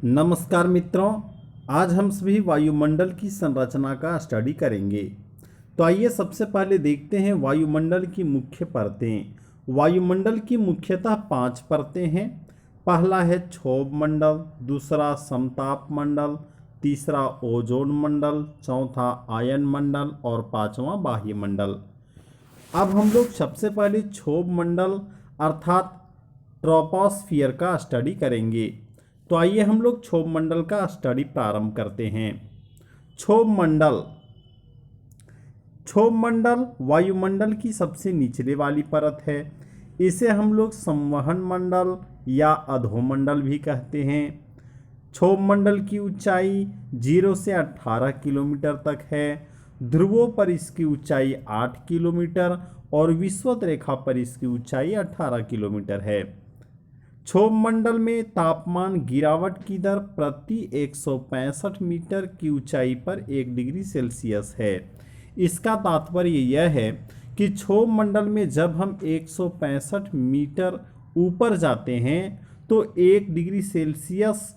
नमस्कार मित्रों, आज हम सभी वायुमंडल की संरचना का स्टडी करेंगे। तो आइए सबसे पहले देखते हैं वायुमंडल की मुख्य परतें। वायुमंडल की मुख्यतः 5 परतें हैं। पहला है क्षोभ मंडल, दूसरा समताप मंडल, तीसरा ओजोन मंडल, चौथा आयन मंडल और पांचवा बाह्य मंडल। अब हम लोग सबसे पहले क्षोभ मंडल अर्थात ट्रोपोस्फियर का स्टडी करेंगे। तो आइए हम लोग क्षोभ मंडल का स्टडी प्रारंभ करते हैं। क्षोभ मंडल वायुमंडल की सबसे निचले वाली परत है। इसे हम लोग संवहन मंडल या अधोमंडल भी कहते हैं। क्षोभ मंडल की ऊंचाई 0 से 18 किलोमीटर तक है। ध्रुवों पर इसकी ऊंचाई 8 किलोमीटर और विषुवत रेखा पर इसकी ऊंचाई 18 किलोमीटर है। क्षोभ मंडल में तापमान गिरावट की दर प्रति 165 मीटर की ऊंचाई पर 1 डिग्री सेल्सियस है। इसका तात्पर्य यह है कि क्षोभ मंडल में जब हम 165 मीटर ऊपर जाते हैं तो 1 डिग्री सेल्सियस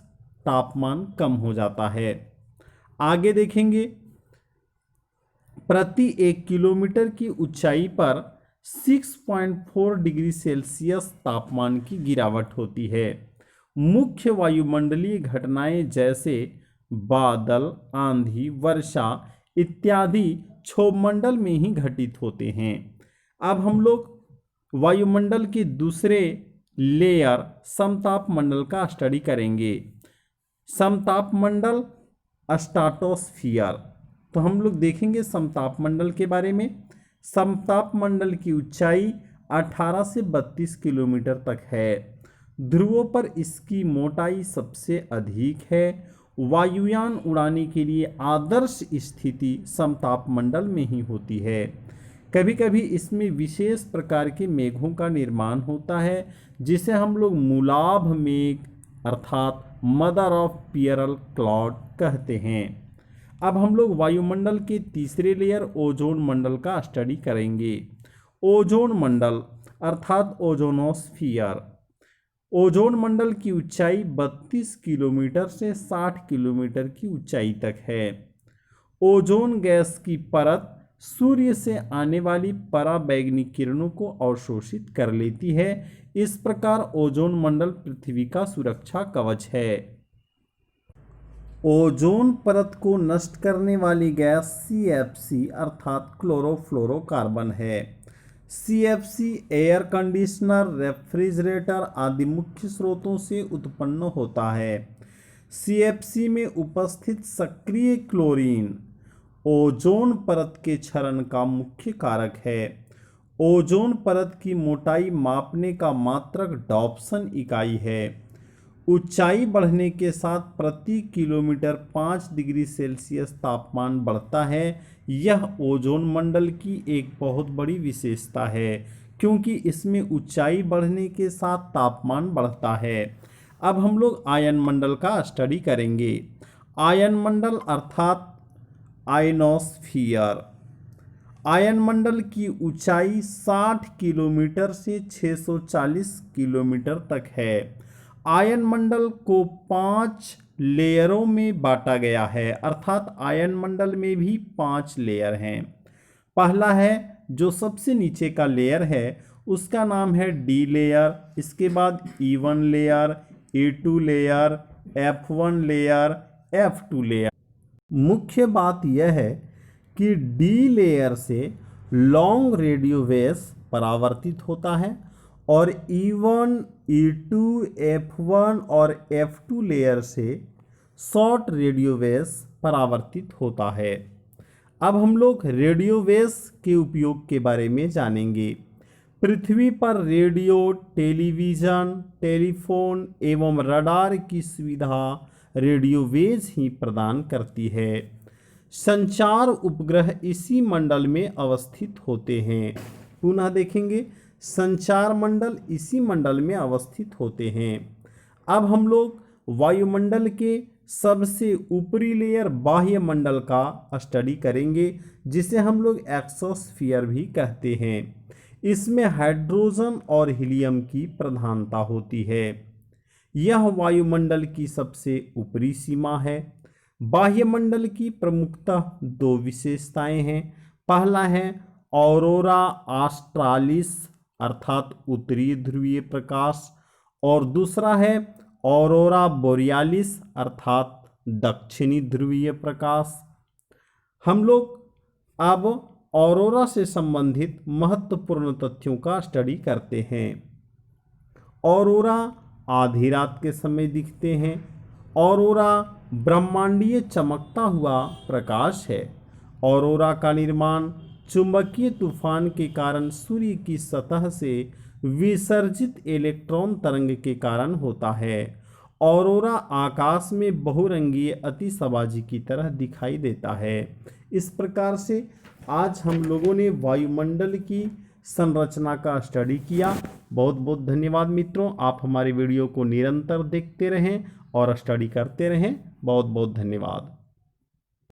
तापमान कम हो जाता है। आगे देखेंगे, प्रति 1 किलोमीटर की ऊंचाई पर 6.4 डिग्री सेल्सियस तापमान की गिरावट होती है। मुख्य वायुमंडलीय घटनाएं जैसे बादल, आंधी, वर्षा इत्यादि क्षोभ मंडल में ही घटित होते हैं। अब हम लोग वायुमंडल के दूसरे लेयर समताप मंडल का स्टडी करेंगे। समताप मंडल स्ट्राटोस्फियर। तो हम लोग देखेंगे समताप मंडल के बारे में। समताप मंडल की ऊंचाई 18 से 32 किलोमीटर तक है। ध्रुवों पर इसकी मोटाई सबसे अधिक है। वायुयान उड़ाने के लिए आदर्श स्थिति समताप मंडल में ही होती है। कभी कभी इसमें विशेष प्रकार के मेघों का निर्माण होता है जिसे हम लोग मूलाभ मेघ अर्थात मदर ऑफ पियरल क्लाउड कहते हैं। अब हम लोग वायुमंडल के तीसरे लेयर ओजोन मंडल का स्टडी करेंगे। ओजोन मंडल अर्थात ओजोनोस्फियर। ओजोन मंडल की ऊंचाई 32 किलोमीटर से 60 किलोमीटर की ऊंचाई तक है। ओजोन गैस की परत सूर्य से आने वाली पराबैंगनी किरणों को अवशोषित कर लेती है। इस प्रकार ओजोन मंडल पृथ्वी का सुरक्षा कवच है। ओजोन परत को नष्ट करने वाली गैस CFC अर्थात क्लोरोफ्लोरोकार्बन है। CFC एयर कंडीशनर, रेफ्रिजरेटर आदि मुख्य स्रोतों से उत्पन्न होता है। CFC में उपस्थित सक्रिय क्लोरीन ओजोन परत के क्षरण का मुख्य कारक है। ओजोन परत की मोटाई मापने का मात्रक डॉप्सन इकाई है। ऊंचाई बढ़ने के साथ प्रति किलोमीटर 5 डिग्री सेल्सियस तापमान बढ़ता है। यह ओजोन मंडल की एक बहुत बड़ी विशेषता है क्योंकि इसमें ऊंचाई बढ़ने के साथ तापमान बढ़ता है। अब हम लोग आयन मंडल का स्टडी करेंगे। आयन मंडल अर्थात आयनोस्फियर। आयन मंडल की ऊंचाई 60 किलोमीटर से 640 किलोमीटर तक है। आयन मंडल को 5 लेयरों में बांटा गया है अर्थात आयन मंडल में भी 5 लेयर हैं। पहला है जो सबसे नीचे का लेयर है उसका नाम है डी लेयर। इसके बाद E1 layer, E2 layer, F1 layer, F2 layer. मुख्य बात यह है कि डी लेयर से लॉन्ग रेडियो वेव्स परावर्तित होता है और E1, E2, F1 और F2 लेयर से शॉर्ट रेडियो वेव्स परावर्तित होता है। अब हम लोग रेडियो वेव्स के उपयोग के बारे में जानेंगे। पृथ्वी पर रेडियो, टेलीविज़न, टेलीफोन एवं रडार की सुविधा रेडियो वेव्स ही प्रदान करती है। संचार उपग्रह इसी मंडल में अवस्थित होते हैं। पुनः देखेंगे, संचार मंडल इसी मंडल में अवस्थित होते हैं। अब हम लोग वायुमंडल के सबसे ऊपरी लेयर बाह्य मंडल का स्टडी करेंगे जिसे हम लोग एक्सोस्फियर भी कहते हैं। इसमें हाइड्रोजन और हीलियम की प्रधानता होती है। यह वायुमंडल की सबसे ऊपरी सीमा है। बाह्यमंडल की प्रमुखतः दो विशेषताएं हैं। पहला है ऑरोरा ऑस्ट्रालिस अर्थात उत्तरी ध्रुवीय प्रकाश, और दूसरा है ऑरोरा बोरियालिस अर्थात दक्षिणी ध्रुवीय प्रकाश। हम लोग अब ऑरोरा से संबंधित महत्वपूर्ण तथ्यों का स्टडी करते हैं। ऑरोरा आधी रात के समय दिखते हैं। ऑरोरा ब्रह्मांडीय चमकता हुआ प्रकाश है। ऑरोरा का निर्माण चुंबकीय तूफान के कारण सूर्य की सतह से विसर्जित इलेक्ट्रॉन तरंग के कारण होता है। ऑरोरा आकाश में बहुरंगीय अतिशबाजी की तरह दिखाई देता है। इस प्रकार से आज हम लोगों ने वायुमंडल की संरचना का स्टडी किया। बहुत बहुत धन्यवाद मित्रों, आप हमारी वीडियो को निरंतर देखते रहें और स्टडी करते रहें। बहुत बहुत धन्यवाद।